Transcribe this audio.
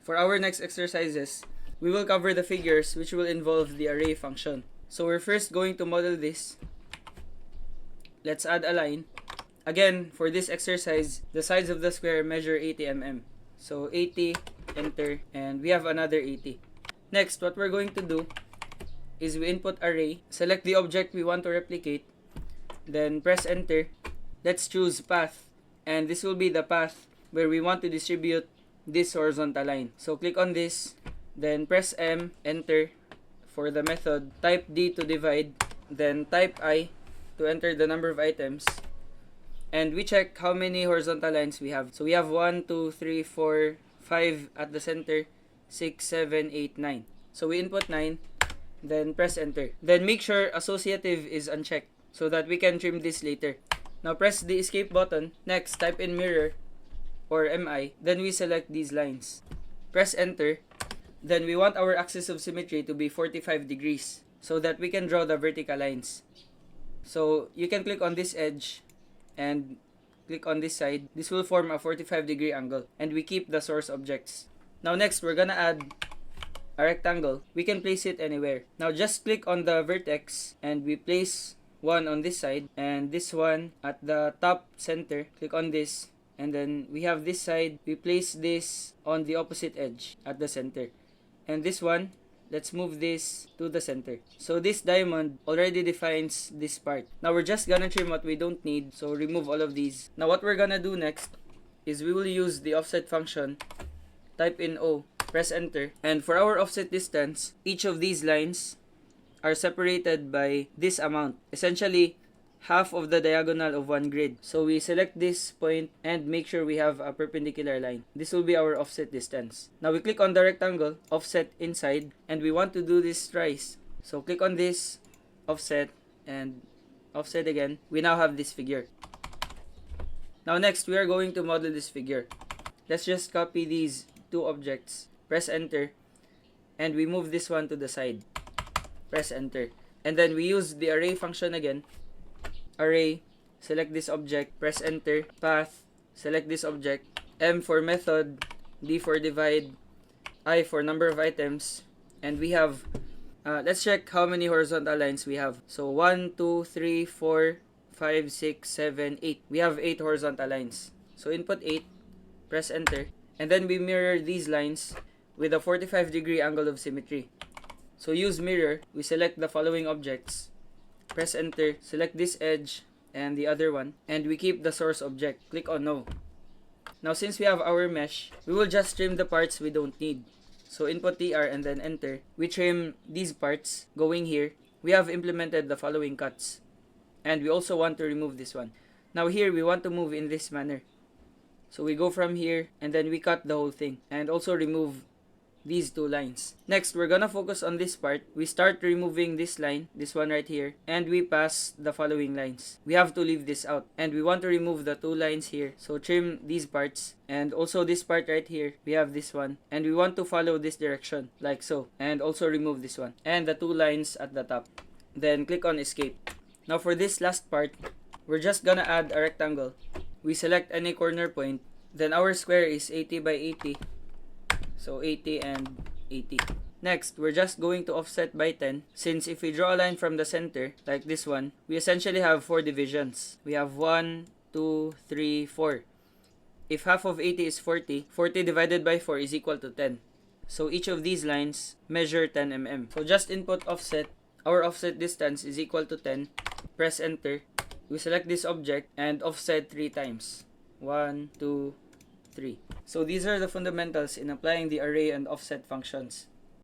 For our next exercises, we will cover the figures which will involve the array function. So we're first going to model this. Let's add a line. Again, for this exercise, the sides of the square measure 80 mm. So 80, enter, and we have another 80. Next, what we're going to do is we input array, select the object we want to replicate, then press enter. Let's choose path, and this will be the path where we want to distribute this horizontal line. So click on this, then press M, enter for the method, type D to divide, then type I to enter the number of items, and we check how many horizontal lines we have. So we have 1, 2, 3, 4, 5 at the center, 6, 7, 8, 9. So we input 9, then press enter. Then make sure associative is unchecked so that we can trim this later. Now press the escape button. Next, type in mirror or MI. Then we select these lines. Press enter. Then we want our axis of symmetry to be 45 degrees so that we can draw the vertical lines. So you can click on this edge and click on this side. This will form a 45-degree angle, and we keep the source objects. Now next, we're gonna add a rectangle. We can place it anywhere. Now just click on the vertex and we place one on this side and this one at the top center. Click on this, and then we have this side. We place this on the opposite edge at the center, and this one, let's move this to the center. So this diamond already defines this part. Now we're just gonna trim what we don't need, so remove all of these. Now what we're gonna do next is we will use the offset function. Type in O, press enter, and for our offset distance, each of these lines are separated by this amount, essentially half of the diagonal of one grid. So we select this point and make sure we have a perpendicular line. This will be our offset distance. Now we click on the rectangle, offset inside, and we want to do this thrice. So click on this, offset, and offset again. We now have this figure. Now next, we are going to model this figure. Let's just copy these two objects, press enter, and we move this one to the side. Press enter. And then we use the array function again. Array, select this object, press enter, path, select this object, M for method, D for divide, I for number of items, and we have, let's check how many horizontal lines we have. So 1, 2, 3, 4, 5, 6, 7, 8. We have 8 horizontal lines. So input 8, press enter, and then we mirror these lines with a 45-degree angle of symmetry. So use mirror, we select the following objects, press enter, select this edge and the other one, and we keep the source object. Click on no. Now since we have our mesh, we will just trim the parts we don't need. So input TR and then enter. We trim these parts going here. We have implemented the following cuts, and we also want to remove this one. Now here we want to move in this manner. So we go from here and then we cut the whole thing and also remove these two lines. Next, we're gonna focus on this part. We start removing this line, this one right here, and we pass the following lines. We have to leave this out, and we want to remove the two lines here. So trim these parts, and also this part right here. We have this one, and we want to follow this direction, like so, and also remove this one, and the two lines at the top. Then click on escape. Now for this last part, we're just gonna add a rectangle. We select any corner point, then our square is 80 by 80. So 80 and 80. Next, we're just going to offset by 10. Since if we draw a line from the center, like this one, we essentially have 4 divisions. We have 1, 2, 3, 4. If half of 80 is 40, 40 divided by 4 is equal to 10. So each of these lines measure 10 mm. So just input offset. Our offset distance is equal to 10. Press enter. We select this object and offset 3 times. 1, 2, 3. So these are the fundamentals in applying the array and offset functions.